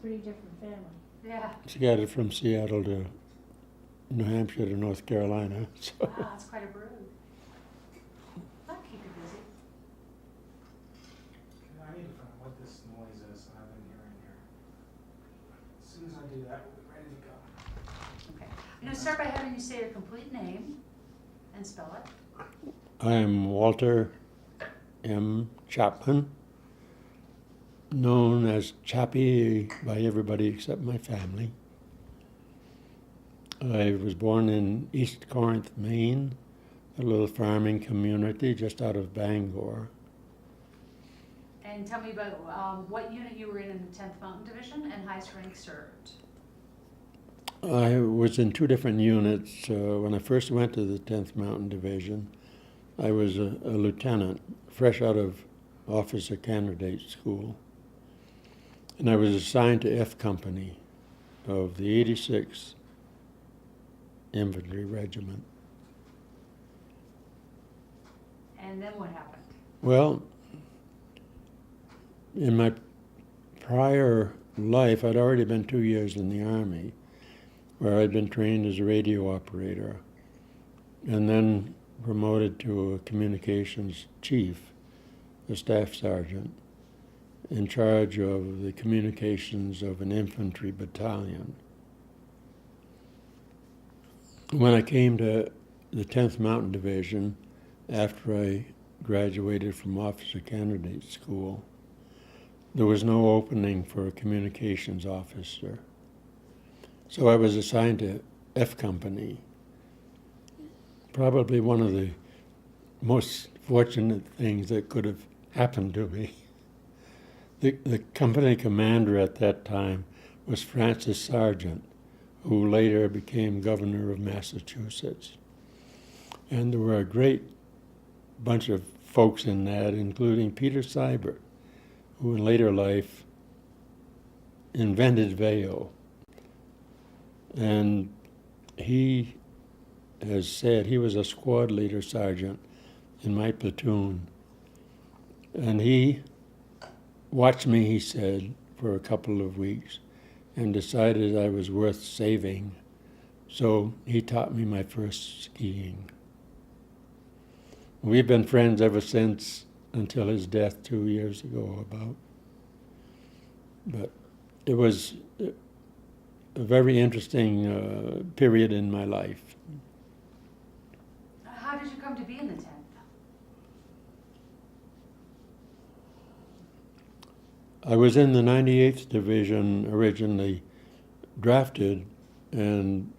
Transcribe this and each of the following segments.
pretty different family. Yeah. Scattered from Seattle to New Hampshire to North Carolina. So. Wow, that's quite a brood. That'll keep you busy. I need to find what this noise is that I've been hearing here. As soon as I do that, we'll be ready to go. Okay. I'm going to start by having you say your complete name and spell it. I am Walter M. Chapman, known as Chappy by everybody except my family. I was born in East Corinth, Maine, a little farming community just out of Bangor. And tell me about what unit you were in the 10th Mountain Division and highest rank served. I was in two different units. When I first went to the 10th Mountain Division, I was a lieutenant, fresh out of officer candidate school. And I was assigned to F Company of the 86th Infantry Regiment. And then what happened? Well, in my prior life, I'd already been 2 years in the Army, where I'd been trained as a radio operator, and then promoted to a communications chief, a staff sergeant, in charge of the communications of an infantry battalion. When I came to the 10th Mountain Division, after I graduated from officer candidate school, there was no opening for a communications officer. So I was assigned to F Company, probably one of the most fortunate things that could have happened to me. The company commander at that time was Francis Sargent, who later became governor of Massachusetts. And there were a great bunch of folks in that, including Peter Seibert, who in later life invented VAO. And he has said he was a squad leader sergeant in my platoon. And he watched me, he said, for a couple of weeks and decided I was worth saving. So he taught me my first skiing. We've been friends ever since, until his death 2 years ago about. But it was a very interesting period in my life. How did you come to be in the 10th? I was in the 98th Division originally, drafted and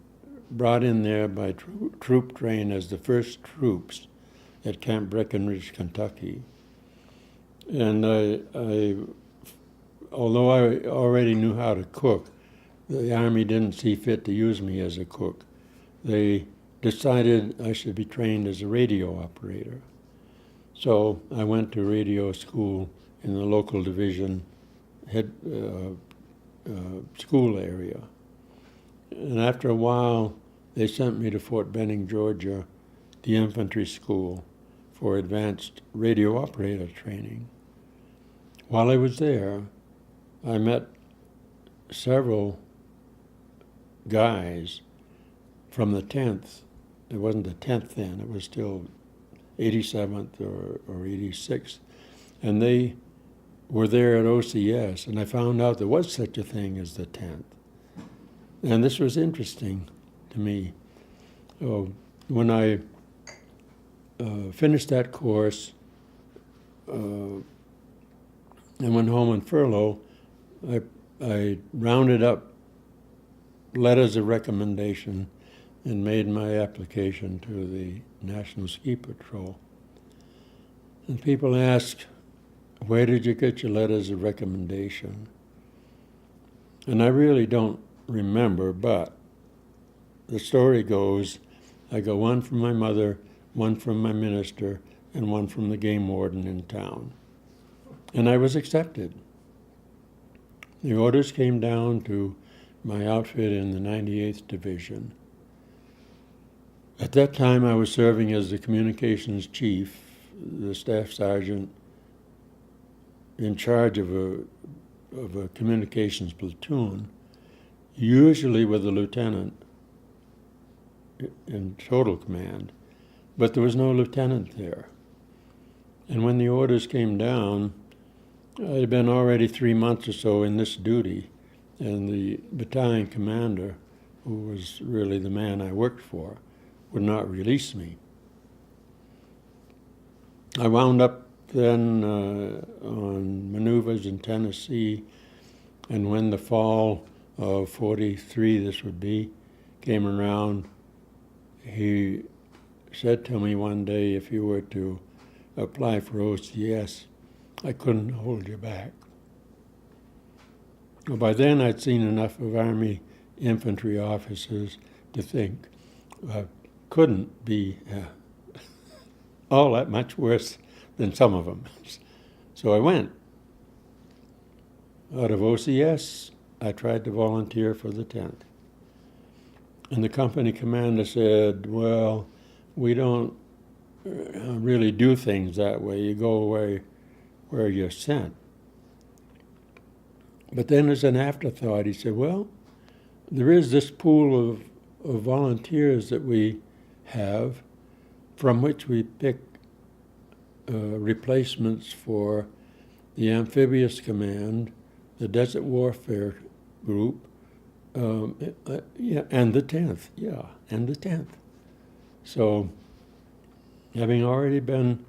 brought in there by troop train as the first troops at Camp Breckenridge, Kentucky. And although I already knew how to cook, the Army didn't see fit to use me as a cook. They decided I should be trained as a radio operator. So I went to radio school in the local division school area. And after a while, they sent me to Fort Benning, Georgia, the infantry school for advanced radio operator training. While I was there, I met several guys from the 10th. It wasn't the 10th then, it was still 87th or 86th. And they were there at OCS, and I found out there was such a thing as the 10th. And this was interesting to me. When I finished that course and went home on furlough, I rounded up letters of recommendation and made my application to the National Ski Patrol. And people ask, where did you get your letters of recommendation? And I really don't remember, but the story goes, I got one from my mother, one from my minister, and one from the game warden in town. And I was accepted. The orders came down to my outfit in the 98th Division. At that time, I was serving as the communications chief, the staff sergeant in charge of of a communications platoon, usually with a lieutenant in total command, but there was no lieutenant there. And when the orders came down, I had been already 3 months or so in this duty, and the battalion commander, who was really the man I worked for, would not release me. I wound up then on maneuvers in Tennessee, and when the fall of 43, this would be, came around, he said to me one day, if you were to apply for OCS, I couldn't hold you back. Well, by then I'd seen enough of Army infantry officers to think I couldn't be all that much worse than some of them. So I went. Out of OCS, I tried to volunteer for the 10th. And the company commander said, well, we don't really do things that way. You go away where you're sent. But then as an afterthought, he said, well, there is this pool of volunteers that we have from which we pick replacements for the amphibious command, the desert warfare group, and the 10th, and the 10th. So, having already been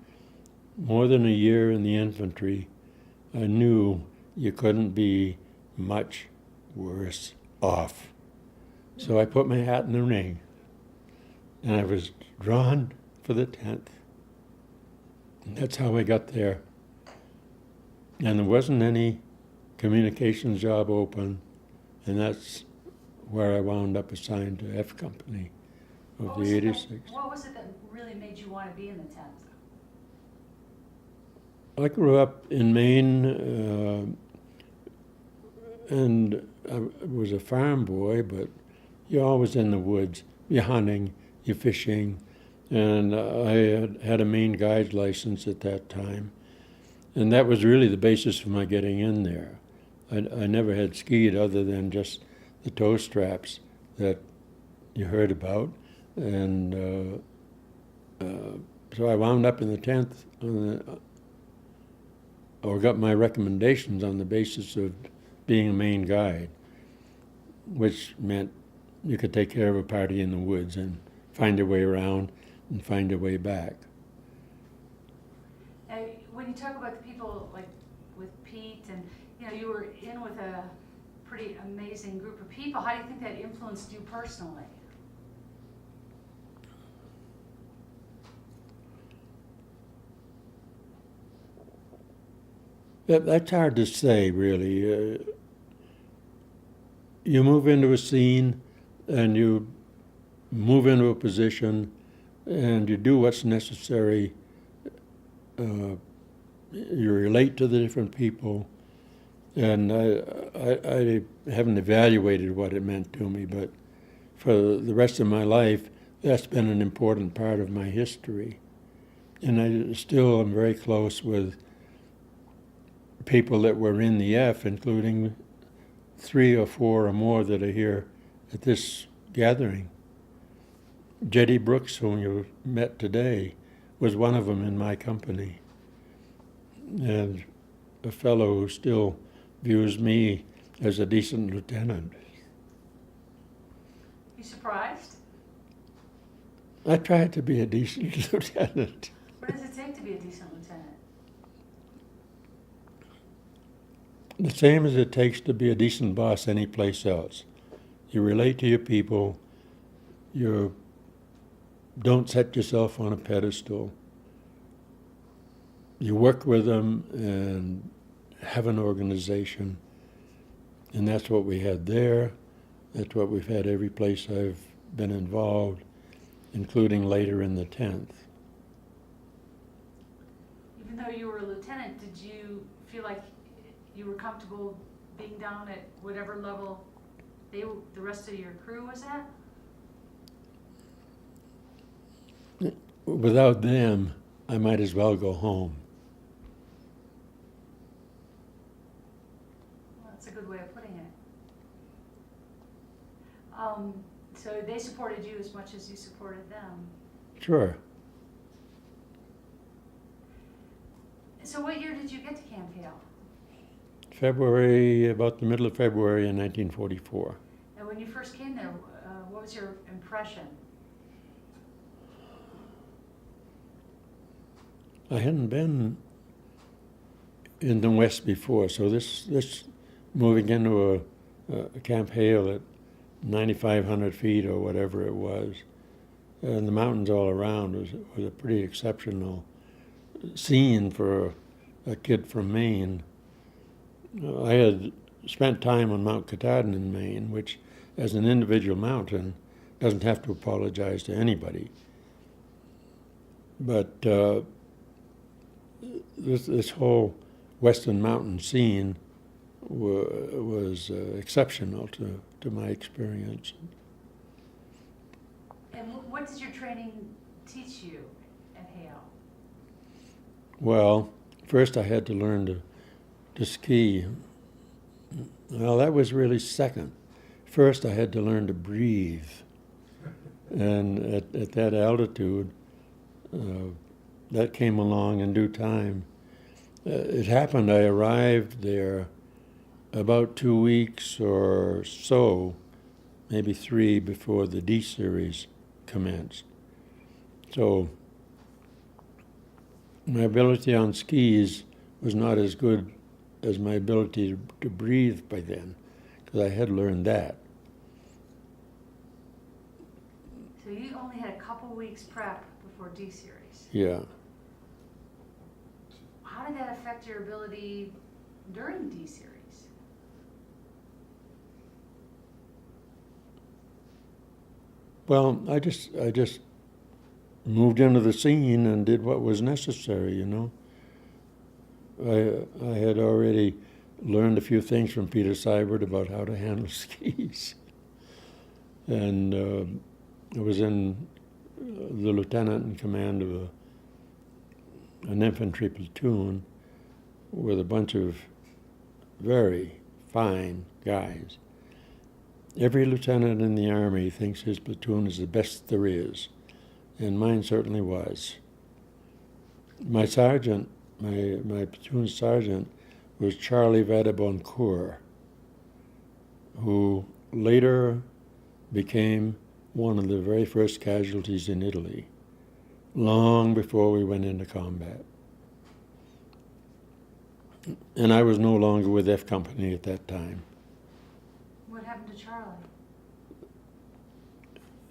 more than a year in the infantry, I knew you couldn't be much worse off. So I put my hat in the ring, and I was drawn for the 10th. And that's how I got there. And there wasn't any communications job open, and that's where I wound up assigned to F Company of the 86. What was it that really made you want to be in the 10th? I grew up in Maine, and I was a farm boy, but you're always in the woods. You're hunting, you're fishing, and I had a Maine guide's license at that time, and that was really the basis for my getting in there. I never had skied other than just the toe straps that you heard about, and so I wound up in the 10th or got my recommendations on the basis of being a Maine guide, which meant you could take care of a party in the woods and find your way around and find your way back. When you talk about the people like with Pete, and you were in with a pretty amazing group of people, how do you think that influenced you personally? That's hard to say, really. You move into a scene, and you move into a position, and you do what's necessary. You relate to the different people, and I haven't evaluated what it meant to me, but for the rest of my life, that's been an important part of my history. And I still am very close with people that were in the F, including 3 or 4 or more that are here at this gathering. Jetty Brooks, whom you met today, was one of them in my company, and a fellow who still views me as a decent lieutenant. You surprised? I tried to be a decent lieutenant. What does it take to be a decent lieutenant? The same as it takes to be a decent boss any place else. You relate to your people, you don't set yourself on a pedestal. You work with them and have an organization, and that's what we had there. That's what we've had every place I've been involved, including later in the 10th. Even though you were a lieutenant, did you feel like you were comfortable being down at whatever level the rest of your crew was at? Without them, I might as well go home. That's a good way of putting it. So they supported you as much as you supported them. Sure. So what year did you get to Camp Hale? February, about the middle of February in 1944. And when you first came there, what was your impression? I hadn't been in the West before, so this moving into a Camp Hale at 9,500 feet or whatever it was, and the mountains all around was a pretty exceptional scene for a kid from Maine. I had spent time on Mount Katahdin in Maine, which, as an individual mountain, doesn't have to apologize to anybody. But this whole Western Mountain scene was exceptional to my experience. And what did your training teach you at Hale? Well, first I had to learn to ski. Well, that was really second. First I had to learn to breathe. And at that altitude, that came along in due time. It happened, I arrived there about 2 weeks or so, maybe 3, before the D series commenced. So my ability on skis was not as good as my ability to breathe by then, because I had learned that. So you only had a couple weeks prep before D series. Yeah. How did that affect your ability during D series? Well, I just moved into the scene and did what was necessary, you know. I had already learned a few things from Peter Seibert about how to handle skis. And I was in the lieutenant in command of an infantry platoon with a bunch of very fine guys. Every lieutenant in the Army thinks his platoon is the best there is, and mine certainly was. My sergeant, my platoon sergeant, was Charlie Vadaboncourt, who later became one of the very first casualties in Italy, long before we went into combat. And I was no longer with F Company at that time. What happened to Charlie?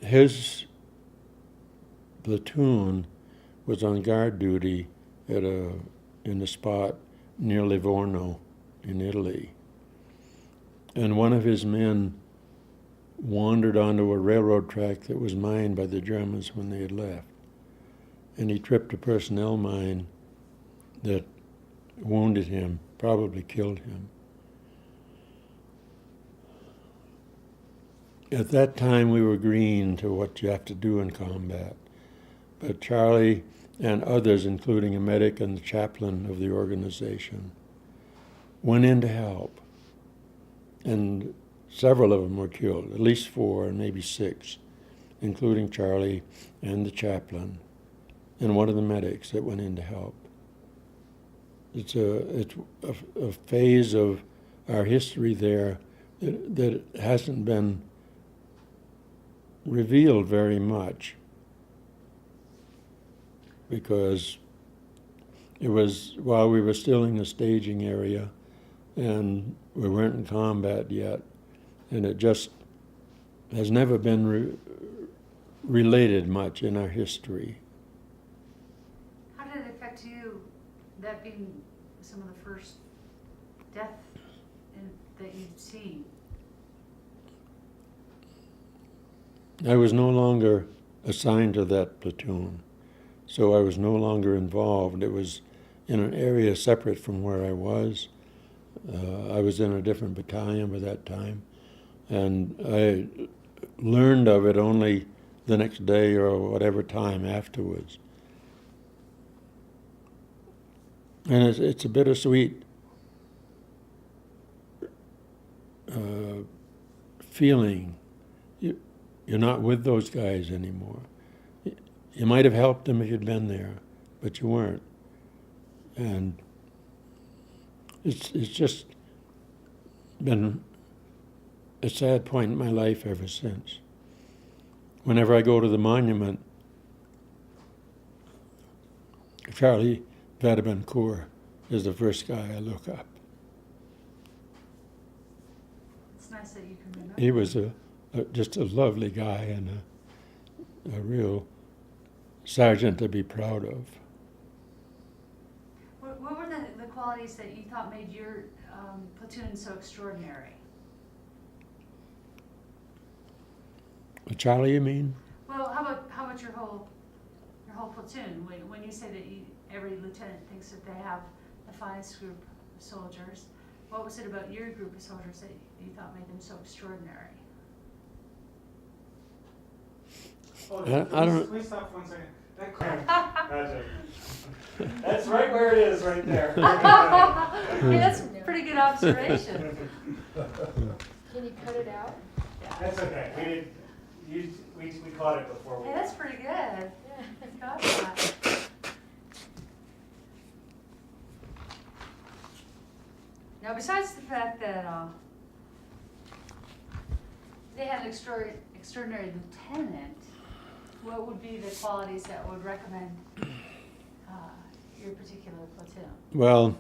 His platoon was on guard duty in a spot near Livorno in Italy. And one of his men wandered onto a railroad track that was mined by the Germans when they had left. And he tripped a personnel mine that wounded him, probably killed him. At that time, we were green to what you have to do in combat. But Charlie and others, including a medic and the chaplain of the organization, went in to help. And several of them were killed, at least 4 and maybe 6, including Charlie and the chaplain and one of the medics that went in to help. It's a phase of our history there that hasn't been revealed very much, because it was while we were still in the staging area and we weren't in combat yet, and it just has never been related much in our history. How did it affect you, that being some of the first death that you've seen? I was no longer assigned to that platoon, so I was no longer involved. It was in an area separate from where I was. I was in a different battalion by that time, and I learned of it only the next day or whatever time afterwards. And it's a bittersweet feeling you're not with those guys anymore. You might have helped them if you'd been there, but you weren't. And it's just been a sad point in my life ever since. Whenever I go to the monument, Charlie Vatibancourt is the first guy I look up. It's nice that you can remember. He was just a lovely guy and a real sergeant to be proud of. What were the qualities that you thought made your platoon so extraordinary? Charlie, you mean? Well, how about your whole platoon? When you say that every lieutenant thinks that they have the finest group of soldiers, what was it about your group of soldiers that you thought made them so extraordinary? Oh, I don't. Please stop 1 second. That Gotcha. That's right where it is, right there. Hey, that's a pretty good observation. Can you cut it out? That's okay. We caught it before we. Hey, that's pretty good. Yeah. You got that. Now, besides the fact that they had an extraordinary lieutenant, what would be the qualities that would recommend your particular platoon? Well,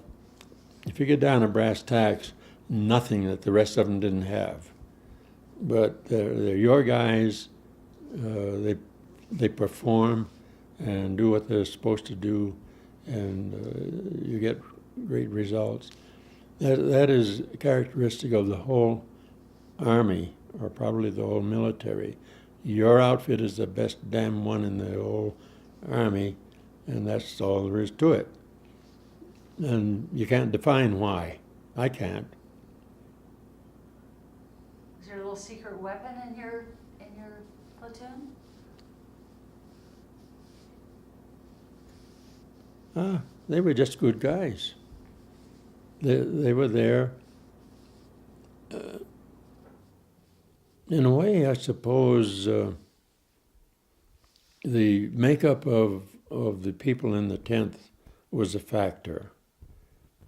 if you get down to brass tacks, nothing that the rest of them didn't have. But they're your guys. They perform and do what they're supposed to do, and you get great results. That is characteristic of the whole Army, or probably the whole military. Your outfit is the best damn one in the whole Army, and that's all there is to it. And you can't define why. I can't. Is there a little secret weapon in your platoon? They were just good guys. They were there. In a way, I suppose the makeup of the people in the 10th was a factor,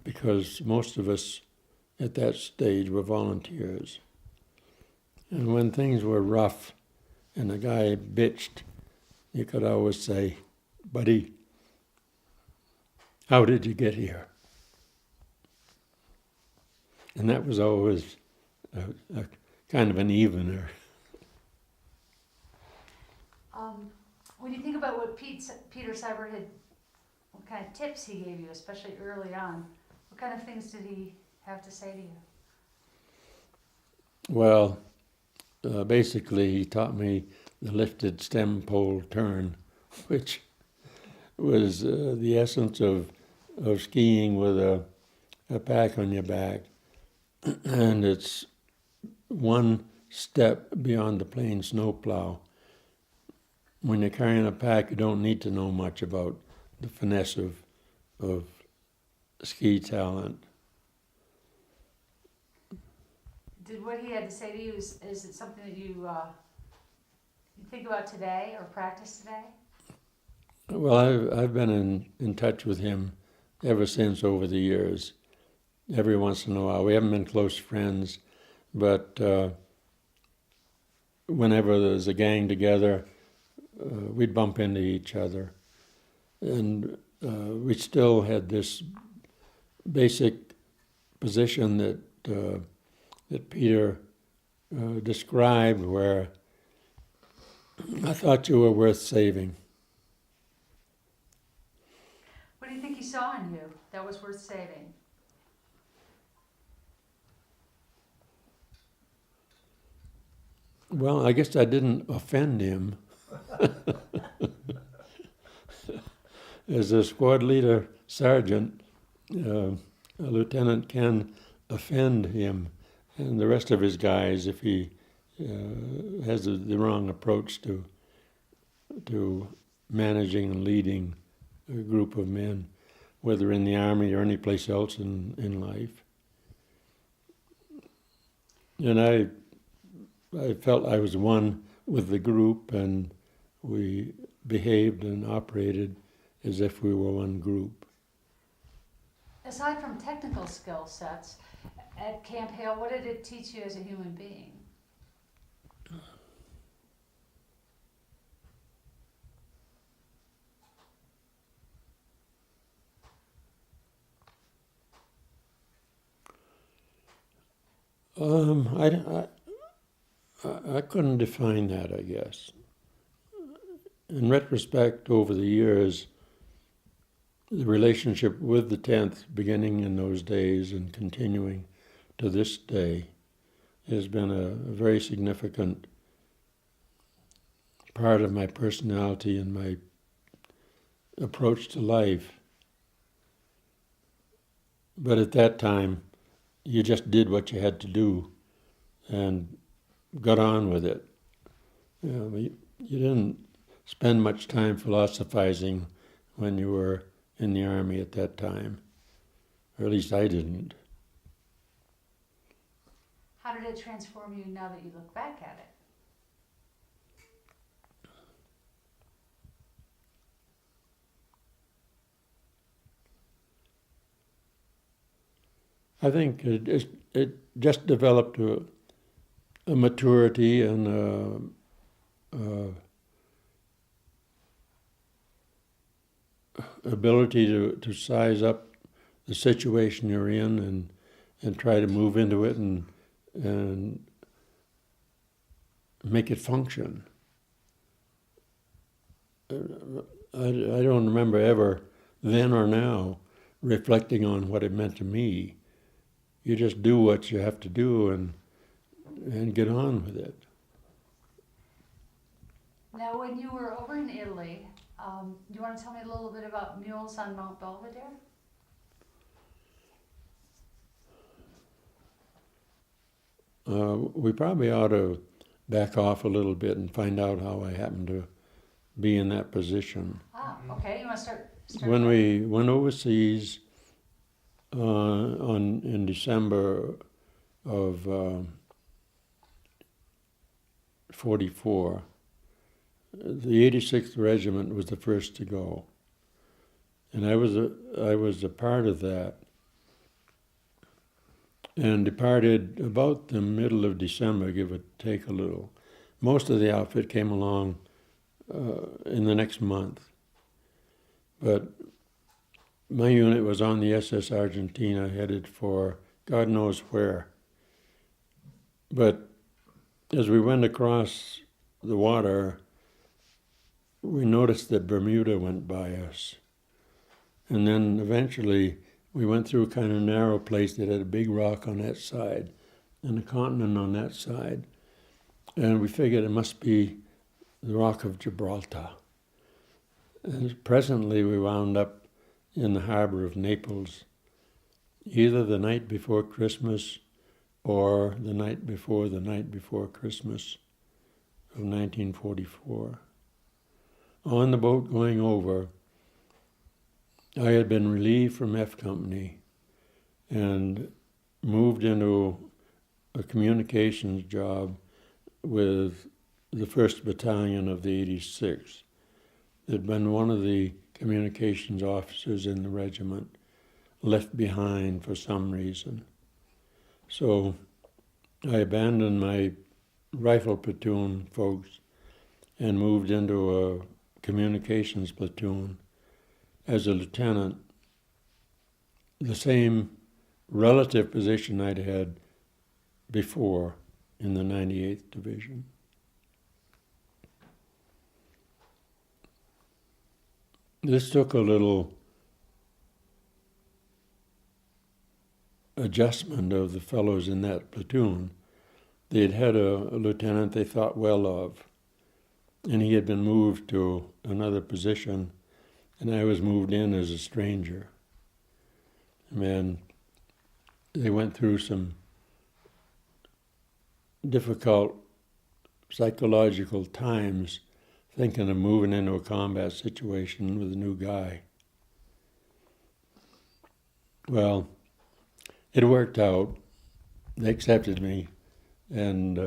because most of us at that stage were volunteers. And when things were rough and a guy bitched, you could always say, "Buddy, how did you get here?" And that was always a kind of an evener. When you think about what Peter Seibert what kind of tips he gave you, especially early on, what kind of things did he have to say to you? Well, basically he taught me the lifted stem pole turn, which was the essence of skiing with a pack on your back. And it's one step beyond the plain snowplow. When you're carrying a pack, you don't need to know much about the finesse of ski talent. Did what he had to say to you, is it something that you think about today or practice today? Well, I've been in touch with him ever since over the years. Every once in a while. We haven't been close friends, but whenever there's a gang together, we'd bump into each other. And we still had this basic position that Peter described, where I thought you were worth saving. What do you think he saw in you that was worth saving? Well, I guess I didn't offend him. As a squad leader sergeant, a lieutenant can offend him and the rest of his guys if he has the wrong approach to managing and leading a group of men, whether in the Army or any place else in life. And I felt I was one with the group, and we behaved and operated as if we were one group. Aside from technical skill sets, at Camp Hale, what did it teach you as a human being? I couldn't define that, I guess. In retrospect, over the years, the relationship with the 10th, beginning in those days and continuing to this day, has been a very significant part of my personality and my approach to life. But at that time, you just did what you had to do and got on with it. You didn't spend much time philosophizing when you were in the Army at that time, or at least I didn't. How did it transform you now that you look back at it? I think it just developed a maturity and ability to size up the situation you're in and try to move into it and make it function. I don't remember ever, then or now, reflecting on what it meant to me. You just do what you have to do and get on with it. Now, when you were over in Italy, do you want to tell me a little bit about mules on Mount Belvedere? We probably ought to back off a little bit and find out how I happened to be in that position. Okay. You want to start When there? we went overseas in December of 44, the 86th Regiment was the first to go, and I was a part of that, and departed about the middle of December, give or take a little. Most of the outfit came along in the next month, but my unit was on the SS Argentina, headed for God knows where. But as we went across the water, we noticed that Bermuda went by us. And then eventually we went through a kind of narrow place that had a big rock on that side and a continent on that side. And we figured it must be the Rock of Gibraltar. And presently we wound up in the harbor of Naples, either the night before Christmas or the night before Christmas of 1944. On the boat going over, I had been relieved from F Company and moved into a communications job with the 1st Battalion of the 86th. There'd been one of the communications officers in the regiment left behind for some reason. So I abandoned my rifle platoon folks and moved into a communications platoon as a lieutenant, the same relative position I'd had before in the 98th Division. This took a little adjustment of the fellows in that platoon. They'd had a lieutenant they thought well of, and he had been moved to another position, and I was moved in as a stranger. And they went through some difficult psychological times thinking of moving into a combat situation with a new guy. Well, it worked out. They accepted me and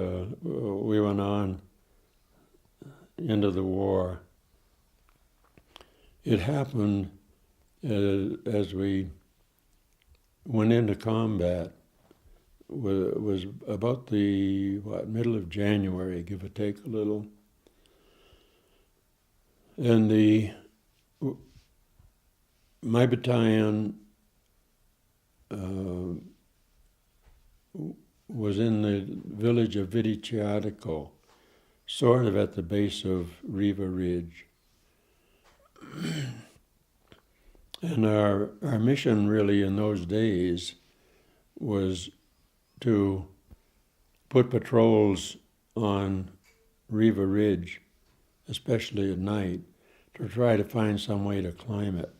we went on into the war. It happened as we went into combat, was about the middle of January, give or take a little. And my battalion was in the village of Vidiciatico, sort of at the base of Riva Ridge. And our mission really in those days was to put patrols on Riva Ridge, especially at night, to try to find some way to climb it,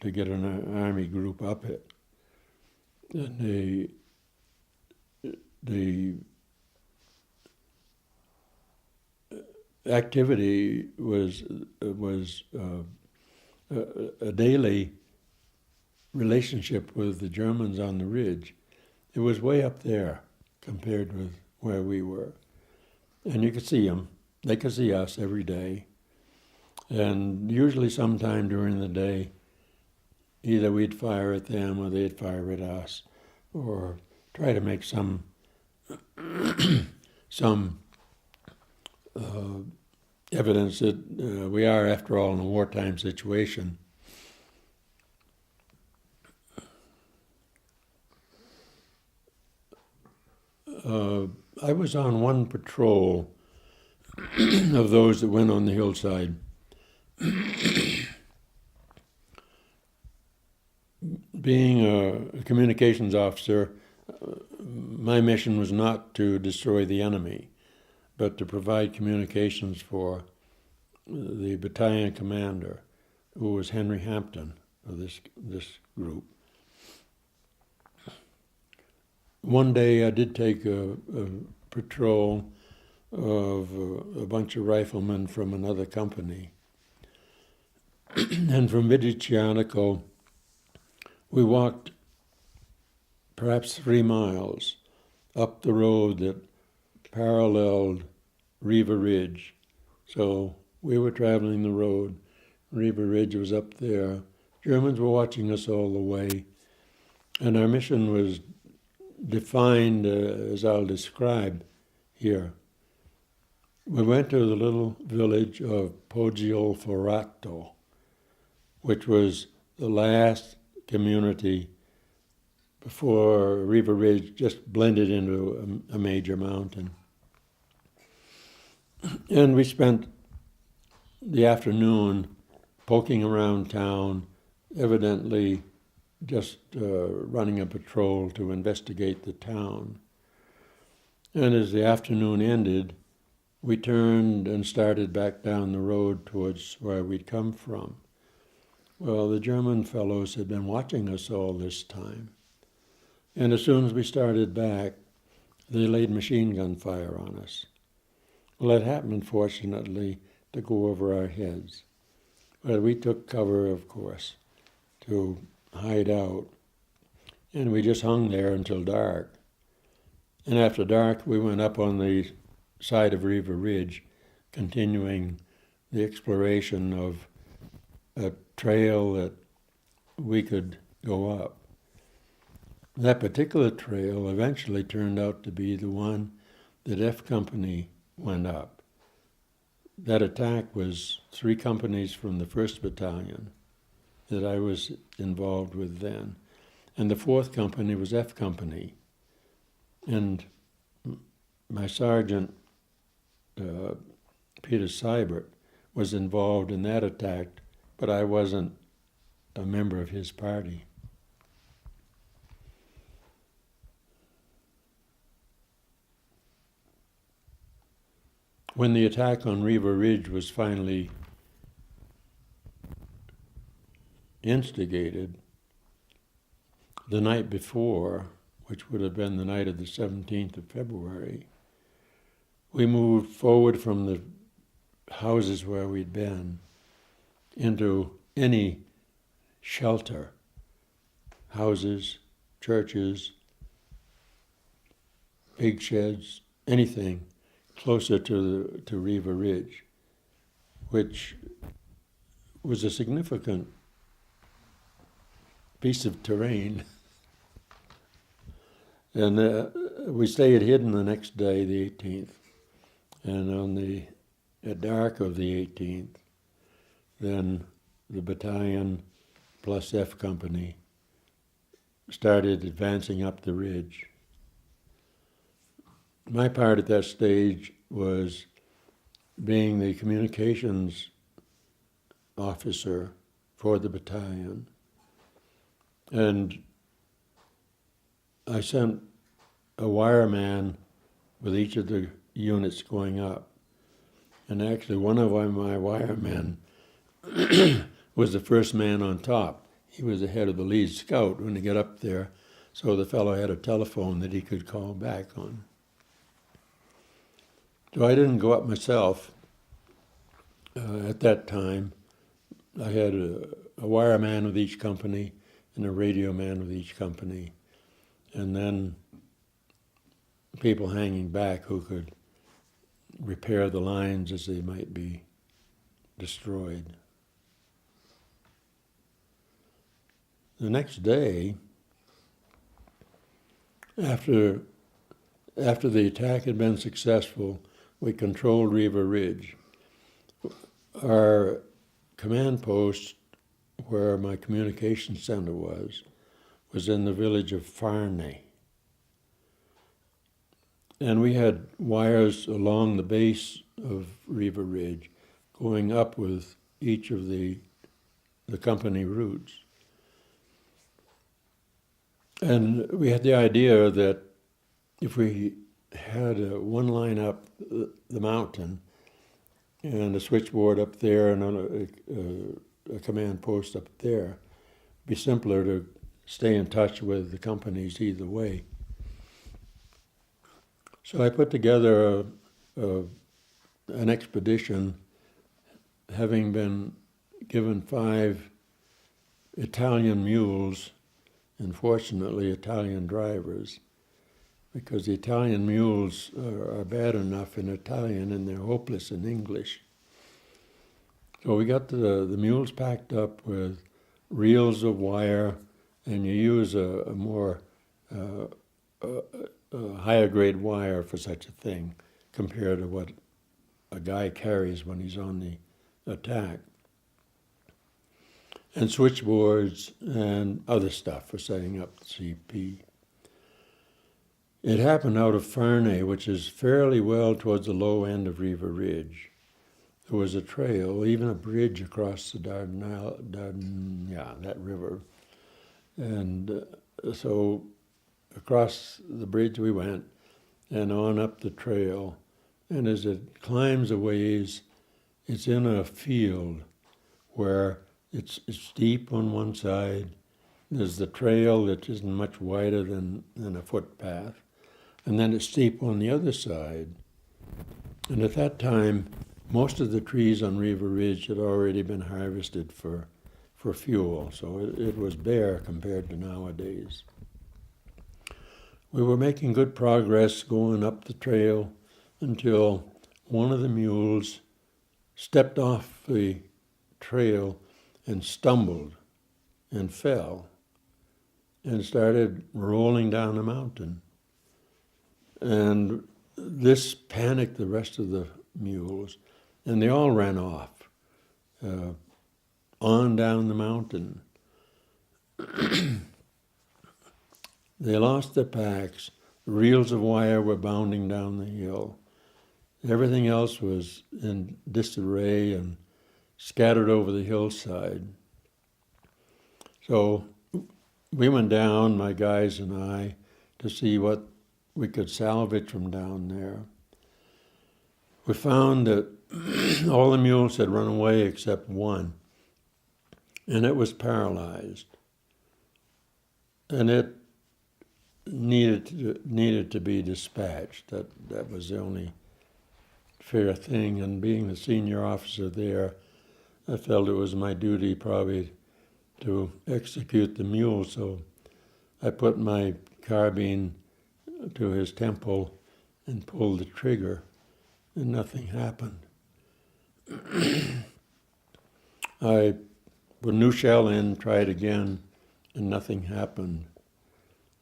to get an army group up it. And the activity was a daily relationship with the Germans on the ridge. It was way up there compared with where we were. And you could see them. They could see us every day. And usually sometime during the day, either we'd fire at them or they'd fire at us, or try to make some evidence that we are, after all, in a wartime situation. I was on one patrol of those that went on the hillside. Being a communications officer, my mission was not to destroy the enemy, but to provide communications for the battalion commander, who was Henry Hampton of this group. One day I did take a patrol of a bunch of riflemen from another company. And from Vidiciatico, we walked perhaps 3 miles up the road that paralleled Riva Ridge. So we were traveling the road. Riva Ridge was up there. Germans were watching us all the way. And our mission was defined as I'll describe here. We went to the little village of Poggioforato, which was the last community before Riva Ridge just blended into a major mountain. And we spent the afternoon poking around town, evidently just running a patrol to investigate the town. And as the afternoon ended, we turned and started back down the road towards where we'd come from. Well, the German fellows had been watching us all this time. And as soon as we started back, they laid machine gun fire on us. Well, it happened, fortunately, to go over our heads. But we took cover, of course, to hide out. And we just hung there until dark. And after dark, we went up on the side of Riva Ridge, continuing the exploration of a trail that we could go up. That particular trail eventually turned out to be the one that F Company went up. That attack was 3 companies from the 1st Battalion that I was involved with then. And the 4th Company was F Company. And my sergeant, Peter Seibert, was involved in that attack, but I wasn't a member of his party. When the attack on Riva Ridge was finally instigated, the night before, which would have been the night of the 17th of February, we moved forward from the houses where we'd been into any shelter, houses, churches, big sheds, anything closer to Riva Ridge, which was a significant piece of terrain. And we stayed hidden the next day, the 18th, and at dark of the 18th, then the battalion plus F Company started advancing up the ridge. My part at that stage was being the communications officer for the battalion. And I sent a wireman with each of the units going up. And actually one of my wiremen was the first man on top. He was the head of the lead scout when he got up there, so the fellow had a telephone that he could call back on. So I didn't go up myself at that time. I had a wireman with each company and a radio man with each company, and then people hanging back who could repair the lines as they might be destroyed. The next day, after the attack had been successful, we controlled Riva Ridge. Our command post, where my communications center was in the village of Farney. And we had wires along the base of Riva Ridge going up with each of the company routes. And we had the idea that if we had one line up the mountain and a switchboard up there and a command post up there, it'd be simpler to stay in touch with the companies either way. So I put together an expedition, having been given 5 Italian mules, and fortunately Italian drivers, because the Italian mules are bad enough in Italian and they're hopeless in English. So we got the mules packed up with reels of wire, and you use a more higher grade wire for such a thing compared to what a guy carries when he's on the attack. And switchboards and other stuff for setting up the CP. It happened out of Farney, which is fairly well towards the low end of Riva Ridge. There was a trail, even a bridge across the that river. And so across the bridge we went and on up the trail. And as it climbs a ways, it's in a field where it's steep on one side. There's the trail that isn't much wider than a footpath. And then it's steep on the other side. And at that time, most of the trees on Riva Ridge had already been harvested for fuel, so it was bare compared to nowadays. We were making good progress going up the trail until one of the mules stepped off the trail and stumbled and fell and started rolling down the mountain. And this panicked the rest of the mules, and they all ran off on down the mountain. They lost their packs. Reels of wire were bounding down the hill. Everything else was in disarray and scattered over the hillside. So we went down, my guys and I, to see what we could salvage from down there. We found that all the mules had run away except one, and it was paralyzed. And it needed to be dispatched. That was the only fair thing, and being the senior officer there, I felt it was my duty probably to execute the mule, so I put my carbine to his temple and pulled the trigger, and nothing happened. I put a new shell in, tried again, and nothing happened.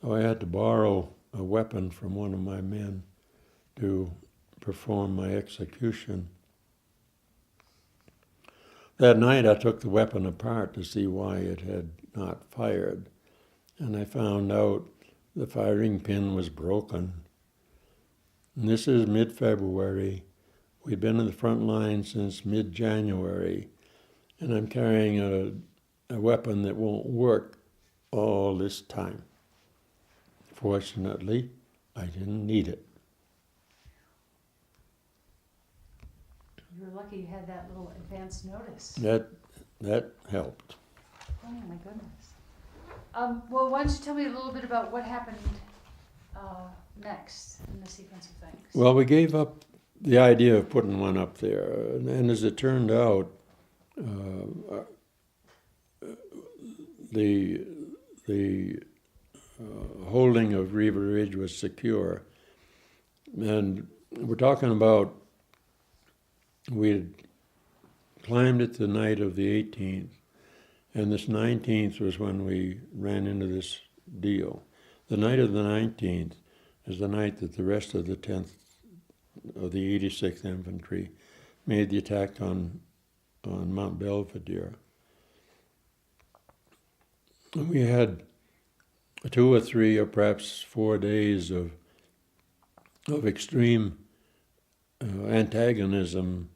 So I had to borrow a weapon from one of my men to perform my execution. That night I took the weapon apart to see why it had not fired, and I found out the firing pin was broken. And this is mid-February. We've been in the front line since mid-January, and I'm carrying a weapon that won't work all this time. Fortunately, I didn't need it. You were lucky you had that little advance notice. That helped. Oh my goodness. Well, why don't you tell me a little bit about what happened next in the sequence of things? Well, we gave up the idea of putting one up there, and as it turned out, the holding of Riva Ridge was secure, and we're talking about we had climbed it the night of the 18th, and this 19th was when we ran into this deal. The night of the 19th is the night that the rest of the 10th of the 86th Infantry made the attack on Mount Belvedere. And we had 2 or 3 or perhaps 4 days of extreme antagonism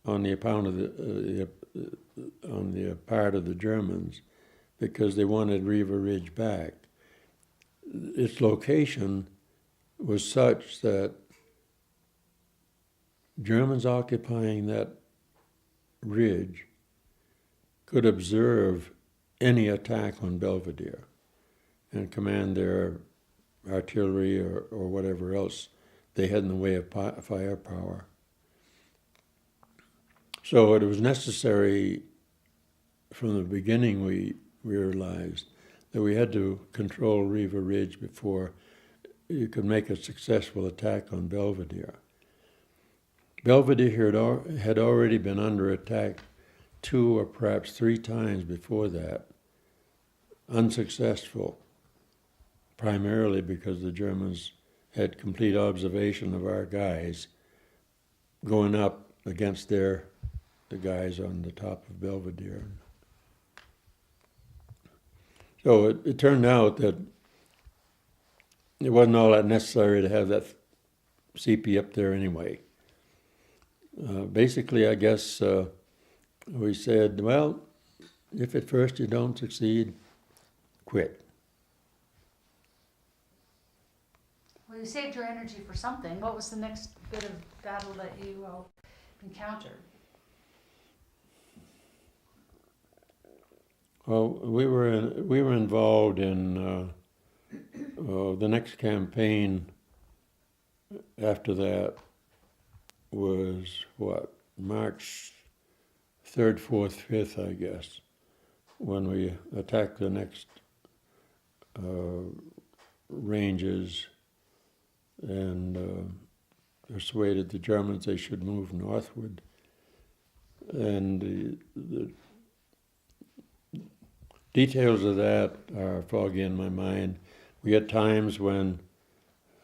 on the part of the Germans, because they wanted Riva Ridge back. Its location was such that Germans occupying that ridge could observe any attack on Belvedere and command their artillery or whatever else they had in the way of firepower. So it was necessary from the beginning, we realized that we had to control Riva Ridge before you could make a successful attack on Belvedere. Belvedere had already been under attack 2 or perhaps 3 times before that, unsuccessful, primarily because the Germans had complete observation of our guys going up against the guys on the top of Belvedere. So it turned out that it wasn't all that necessary to have that CP up there anyway. Basically, I guess we said, well, if at first you don't succeed, quit. Well, you saved your energy for something. What was the next bit of battle that you encountered? Well, we were involved in the next campaign. After that was March 3rd, 4th, 5th, I guess, when we attacked the next ranges and persuaded the Germans they should move northward. And the details of that are foggy in my mind. We had times when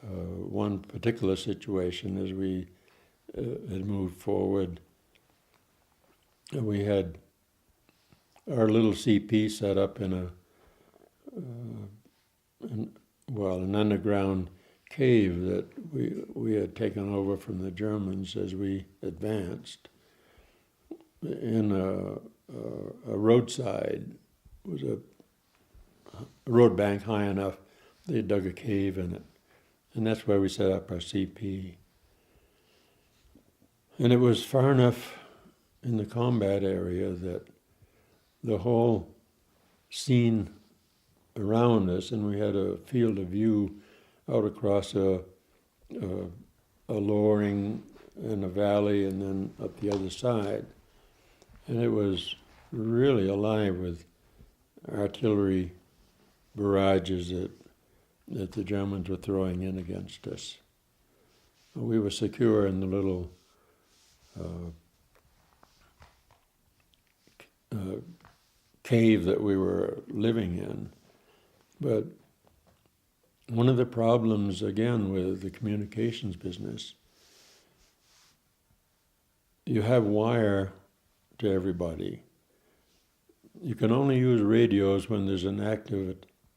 one particular situation, as we had moved forward, we had our little CP set up in an underground cave that we had taken over from the Germans as we advanced. In a roadside was a road bank high enough, they dug a cave in it. And that's where we set up our CP. And it was far enough in the combat area that the whole scene around us, and we had a field of view out across a lowering and a valley and then up the other side. And it was really alive with artillery barrages that the Germans were throwing in against us. we were secure in the little cave that we were living in. But one of the problems, again, with the communications business, you have wire to everybody. You can only use radios when there's an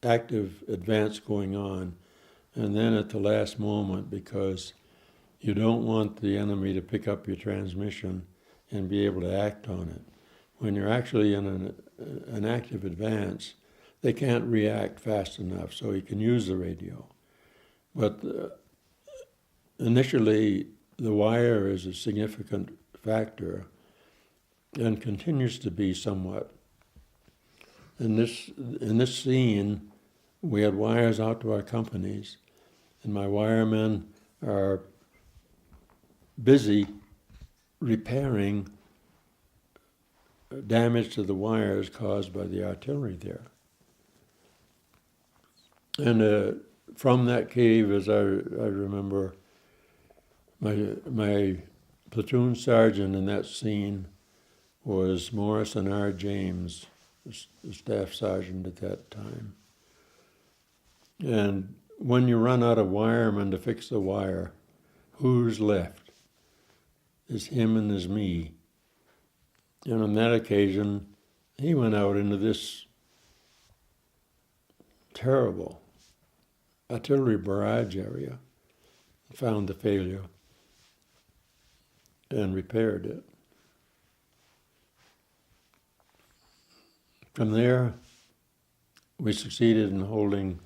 active advance going on, and then at the last moment, because you don't want the enemy to pick up your transmission and be able to act on it. When you're actually in an active advance, they can't react fast enough, so you can use the radio. But initially, the wire is a significant factor and continues to be somewhat. In this scene, we had wires out to our companies, and my wiremen are busy repairing damage to the wires caused by the artillery there. And from that cave, as I remember, my platoon sergeant in that scene was Morrison R. James, the staff sergeant at that time. And when you run out of wiremen to fix the wire, who's left? It's him and it's me. And on that occasion, he went out into this terrible artillery barrage area, found the failure, and repaired it. From there, we succeeded in holding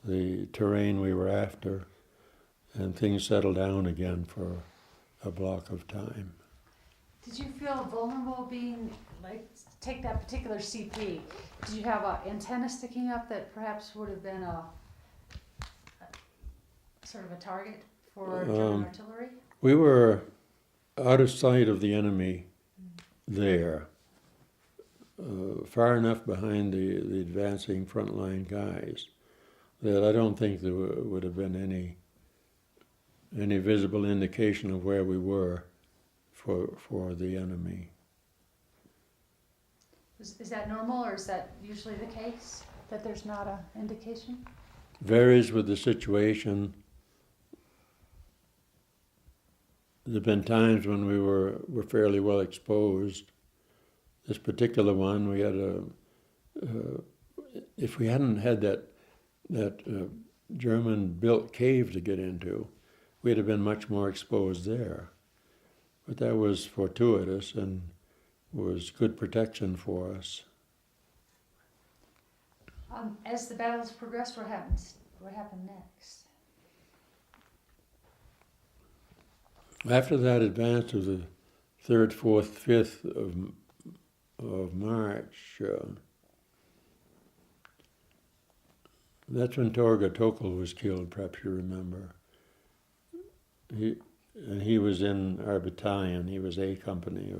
the terrain we were after, and things settled down again for a block of time. Did you feel vulnerable being, like, take that particular CP? Did you have an antenna sticking up that perhaps would have been a sort of a target for German artillery? We were out of sight of the enemy there, far enough behind the advancing frontline guys that I don't think there would have been any visible indication of where we were for the enemy. Is that normal, or is that usually the case, that there's not an indication? Varies with the situation. There have been times when we were fairly well exposed. This particular one, we had if we hadn't had that German-built cave to get into, we'd have been much more exposed there. But that was fortuitous and was good protection for us. As the battles progressed, what happened next? After that advance of the 3rd, 4th, 5th of March, that's when Torga Tokal was killed, perhaps you remember. He was in our battalion. He was A company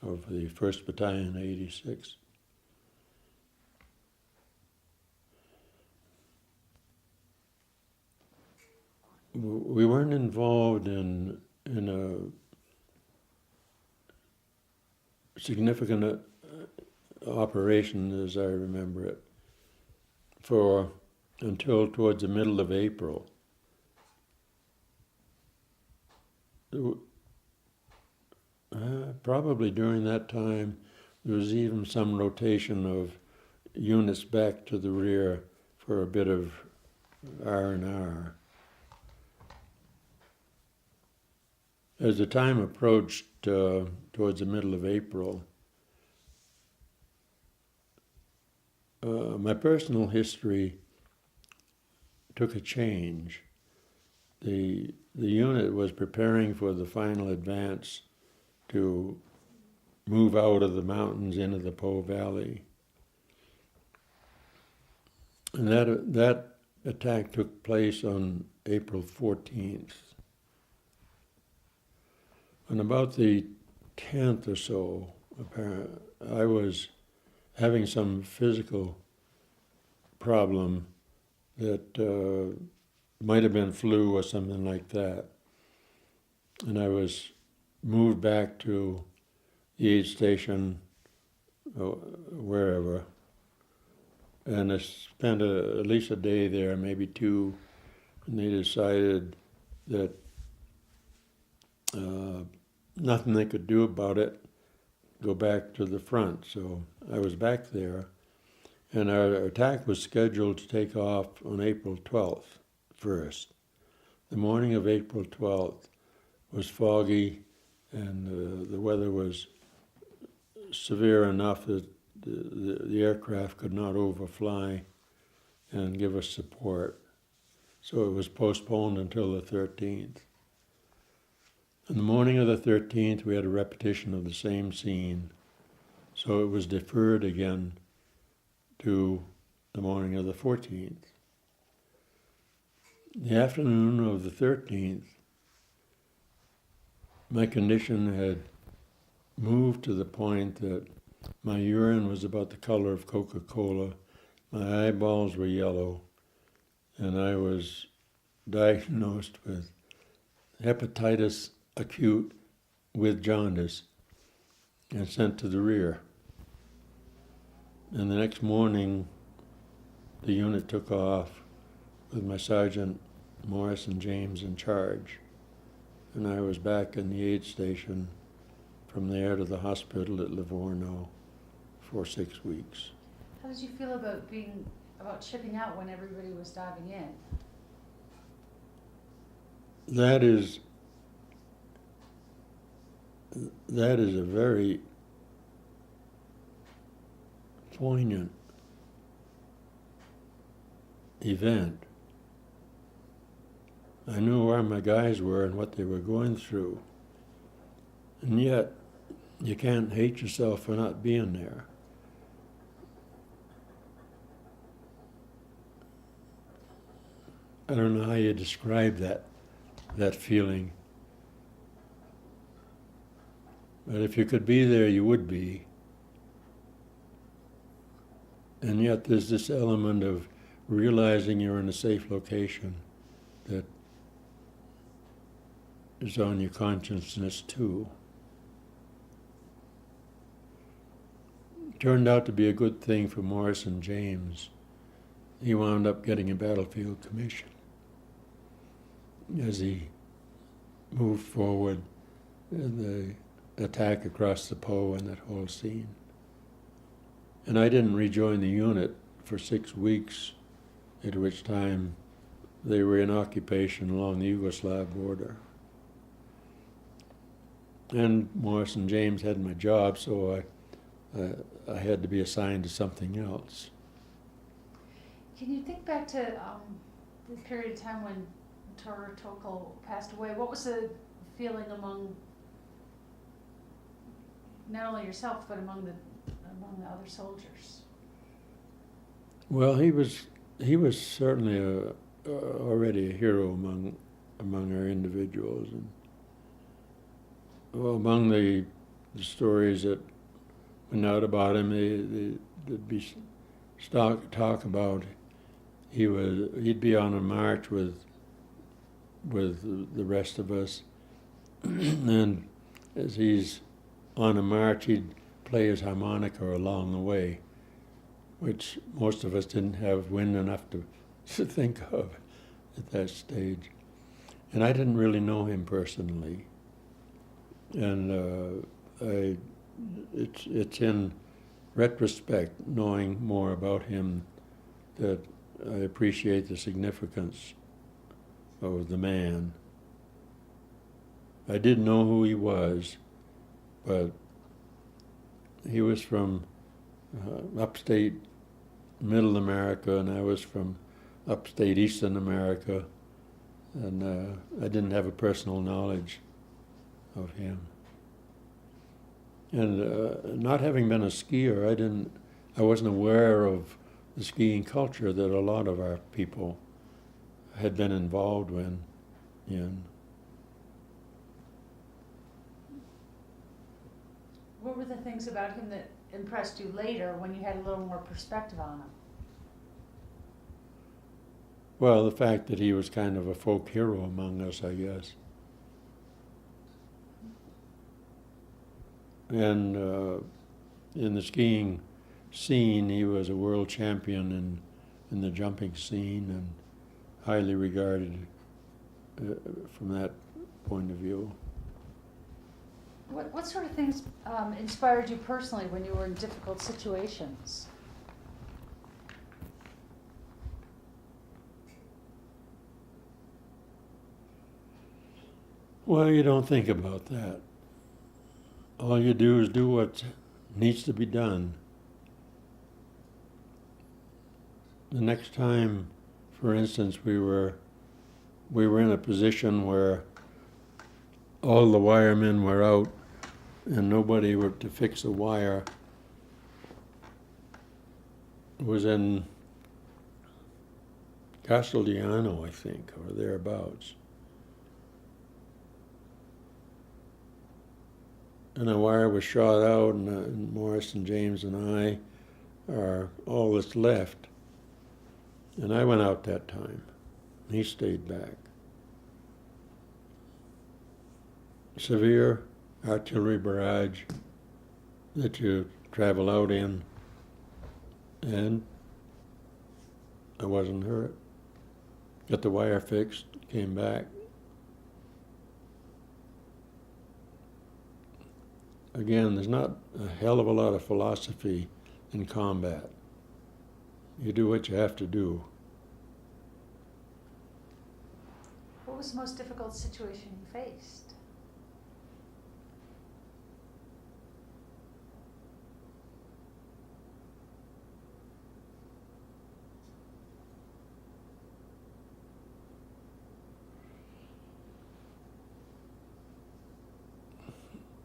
of the 1st Battalion, 86. We weren't involved in a significant operation, as I remember it, until towards the middle of April. Probably during that time, there was even some rotation of units back to the rear for a bit of R&R. As the time approached towards the middle of April, my personal history took a change. The unit was preparing for the final advance to move out of the mountains into the Po Valley. And that attack took place on April 14th. On about the 10th or so, I was having some physical problem that might have been flu or something like that. and I was moved back to the aid station, wherever, and I spent at least a day there, maybe two, and they decided that nothing they could do about it, go back to the front. So I was back there, and our attack was scheduled to take off on April 12th, first. The morning of April 12th was foggy, and the weather was severe enough that the aircraft could not overfly and give us support. So it was postponed until the 13th. On the morning of the 13th, we had a repetition of the same scene, so it was deferred again to the morning of the 14th. The afternoon of the 13th, my condition had moved to the point that my urine was about the color of Coca-Cola, my eyeballs were yellow, and I was diagnosed with hepatitis acute with jaundice and sent to the rear. And the next morning, the unit took off with my Sergeant Morris and James in charge. And I was back in the aid station, from there to the hospital at Livorno for 6 weeks. How did you feel about shipping out when everybody was diving in? That is a very poignant event. I knew where my guys were and what they were going through. And yet, you can't hate yourself for not being there. I don't know how you describe that feeling. But if you could be there, you would be. And yet there's this element of realizing you're in a safe location that is on your consciousness too. It turned out to be a good thing for Morris and James. He wound up getting a battlefield commission as he moved forward in the attack across the Po and that whole scene. And I didn't rejoin the unit for 6 weeks, at which time they were in occupation along the Yugoslav border. And Morris and James had my job, so I had to be assigned to something else. Can you think back to the period of time when Tor Tokol passed away? What was the feeling among not only yourself but among the other soldiers? Well, he was certainly already a hero among our individuals, and among the stories that went out about him, there'd be talk about he'd be on a march with the rest of us, and as he's on a march, he'd play his harmonica along the way, which most of us didn't have wind enough to think of at that stage. And I didn't really know him personally. And it's in retrospect, knowing more about him, that I appreciate the significance of the man. I did know who he was, but he was from upstate Middle America, and I was from upstate Eastern America, and I didn't have a personal knowledge of him. And not having been a skier, I wasn't aware of the skiing culture that a lot of our people had been involved in. What were the things about him that impressed you later when you had a little more perspective on him? Well, the fact that he was kind of a folk hero among us, I guess. And in the skiing scene, he was a world champion in the jumping scene and highly regarded from that point of view. What sort of things inspired you personally when you were in difficult situations? Well, you don't think about that. All you do is do what needs to be done. The next time, for instance, we were in a position where all the wiremen were out and nobody were to fix the wire. It was in Castellano, I think, or thereabouts. And the wire was shot out, and Morris and James and I are all that's left. And I went out that time. He stayed back. Severe artillery barrage that you travel out in, and I wasn't hurt. Got the wire fixed, came back. Again, there's not a hell of a lot of philosophy in combat. You do what you have to do. What was the most difficult situation you faced?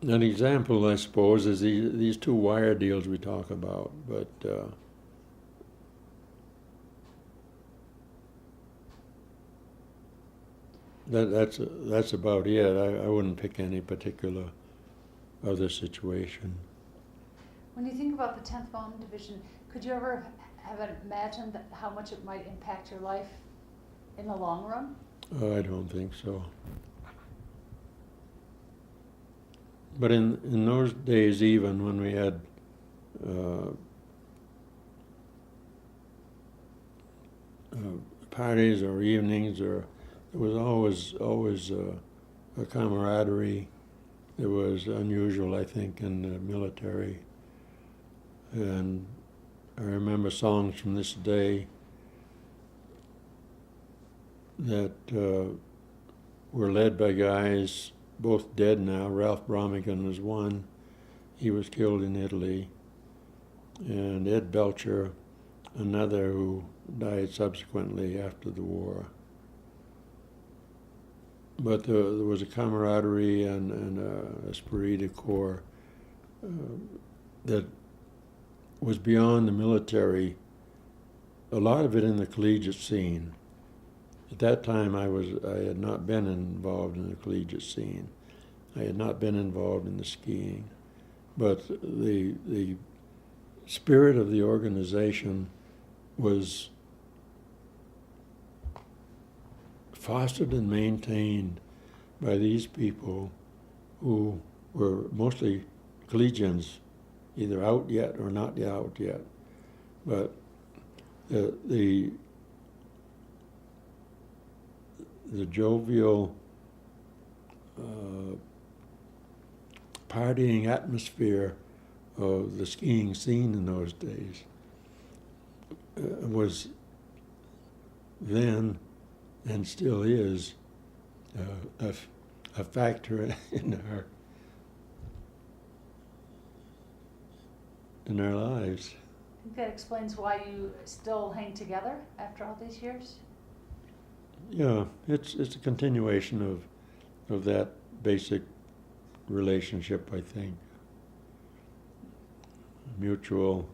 An example, I suppose, is these two wire deals we talk about, but that's about it. I wouldn't pick any particular other situation. When you think about the 10th Mountain Division, could you ever have imagined how much it might impact your life in the long run? I don't think so. But in those days, even when we had parties or evenings, or there was always a camaraderie that was unusual, I think, in the military. And I remember songs from this day that were led by guys both dead now. Ralph Bromington was one. He was killed in Italy. And Ed Belcher, another who died subsequently after the war. But there was a camaraderie and a esprit de corps that was beyond the military, a lot of it in the collegiate scene. At that time, I had not been involved in the collegiate scene. I had not been involved in the skiing. But the spirit of the organization was fostered and maintained by these people who were mostly collegians, either out yet or not out yet. But the jovial partying atmosphere of the skiing scene in those days was then and still is a factor in our lives. I think that explains why you still hang together after all these years. Yeah, it's a continuation of that basic relationship, I think. Mutual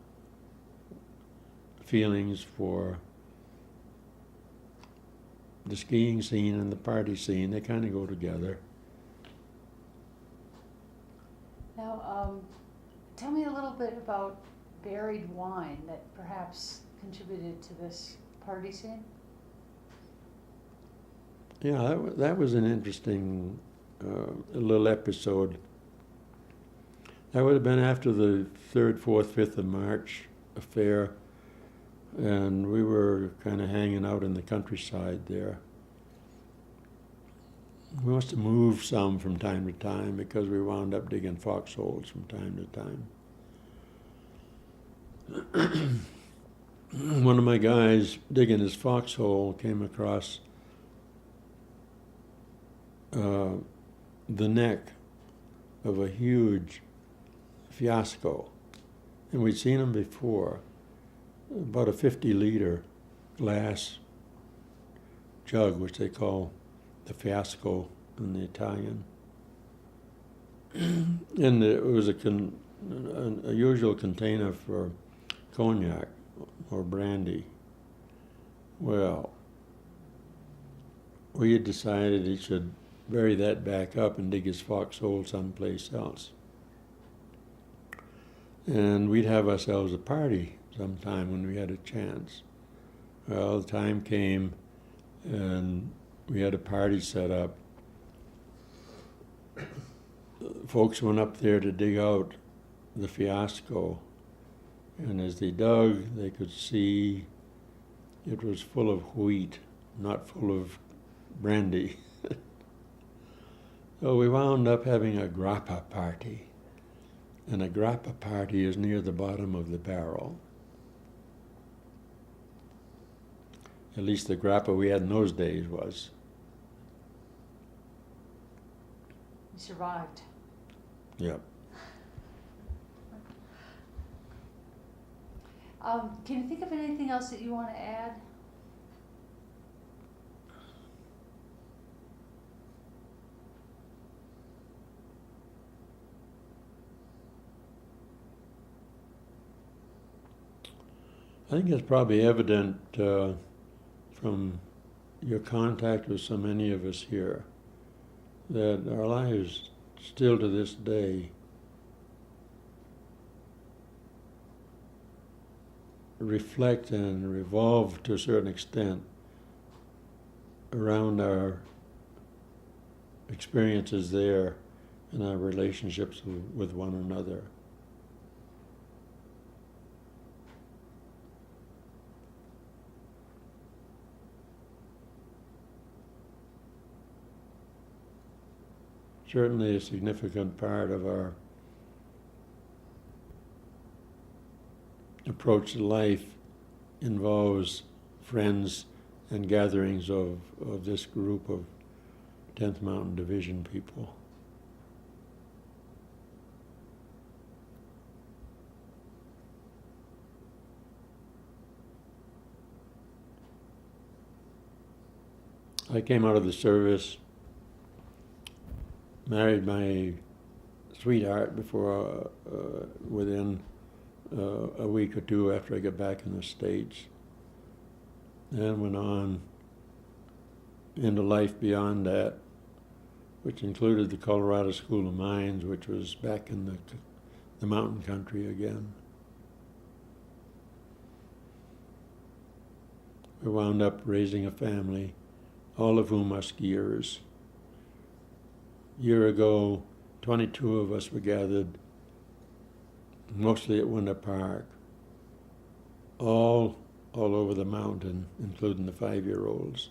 feelings for the skiing scene and the party scene, they kind of go together. Now, tell me a little bit about buried wine that perhaps contributed to this party scene. Yeah, that was an interesting little episode. That would have been after the 3rd, 4th, 5th of March affair, and we were kind of hanging out in the countryside there. We must have moved some from time to time because we wound up digging foxholes from time to time. One of my guys digging his foxhole came across the neck of a huge fiasco, and we'd seen them before, about a 50-liter glass jug, which they call the fiasco in the Italian. And it was a usual container for cognac or brandy. Well, we had decided he should bury that back up and dig his foxhole someplace else. And we'd have ourselves a party sometime when we had a chance. Well, the time came and we had a party set up. Folks went up there to dig out the fiasco, and as they dug, they could see it was full of wheat, not full of brandy. So we wound up having a grappa party, and a grappa party is near the bottom of the barrel. At least the grappa we had in those days was. You survived. Yep. Can you think of anything else that you want to add? I think it's probably evident from your contact with so many of us here that our lives still to this day reflect and revolve to a certain extent around our experiences there and our relationships with one another. Certainly a significant part of our approach to life involves friends and gatherings of this group of 10th Mountain Division people. I came out of the service, married my sweetheart before, within a week or two after I got back in the States, and went on into life beyond that, which included the Colorado School of Mines, which was back in the mountain country again. We wound up raising a family, all of whom are skiers. A year ago, 22 of us were gathered, mostly at Winter Park, all over the mountain, including the 5-year-olds.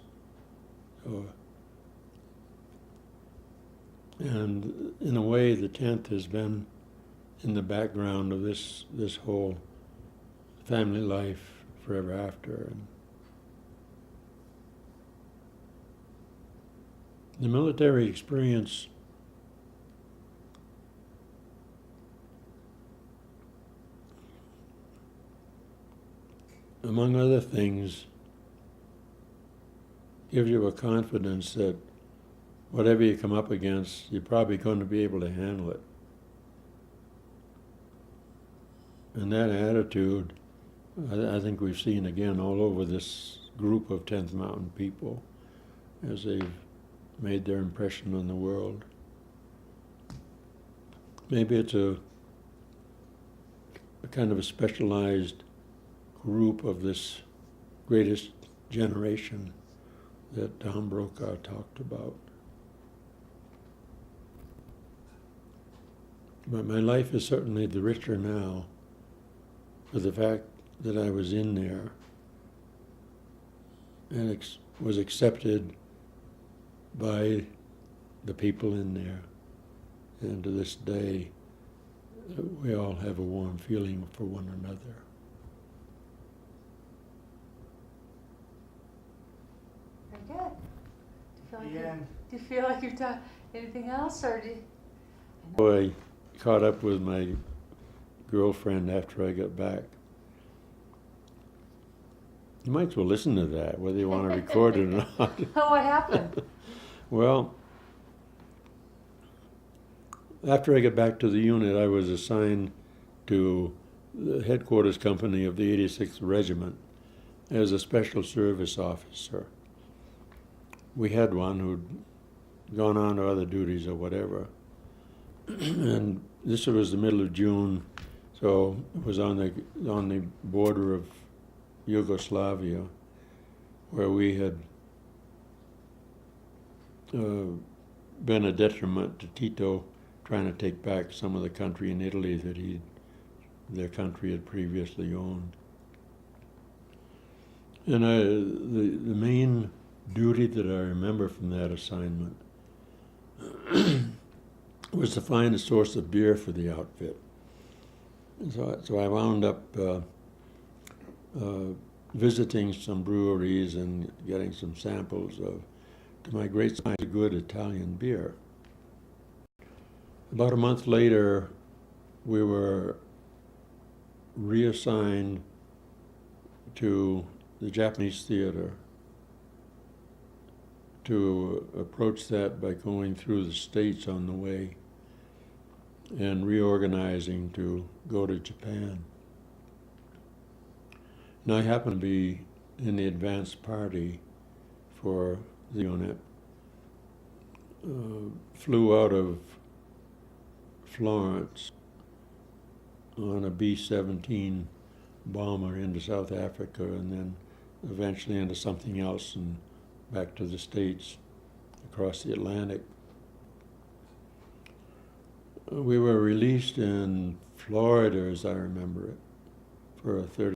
And in a way, the 10th has been in the background of this whole family life forever after. And the military experience among other things, gives you a confidence that whatever you come up against, you're probably going to be able to handle it. And that attitude, I think we've seen again all over this group of 10th Mountain people as they've made their impression on the world. Maybe it's a kind of a specialized group of this greatest generation that Tom Brokaw talked about. But my life is certainly the richer now for the fact that I was in there and was accepted by the people in there. And to this day, we all have a warm feeling for one another. Very good. The end. Do you feel like you've done anything else, or do you? I caught up with my girlfriend after I got back. You might as well listen to that, whether you want to record it or not. Oh, what happened? Well, after I got back to the unit, I was assigned to the headquarters company of the 86th Regiment as a special service officer. We had one who'd gone on to other duties or whatever. And this was the middle of June, so it was on the border of Yugoslavia, where we had been a detriment to Tito, trying to take back some of the country in Italy that their country had previously owned. And the main duty that I remember from that assignment was to find a source of beer for the outfit. And so I wound up visiting some breweries and getting some samples of, to my great surprise, good Italian beer. About a month later, we were reassigned to the Japanese theater to approach that by going through the states on the way and reorganizing to go to Japan. And I happened to be in the advance party for the unit. Flew out of Florence on a B-17 bomber into South Africa, and then eventually into something else and back to the States across the Atlantic. We were released in Florida, as I remember it, for a 30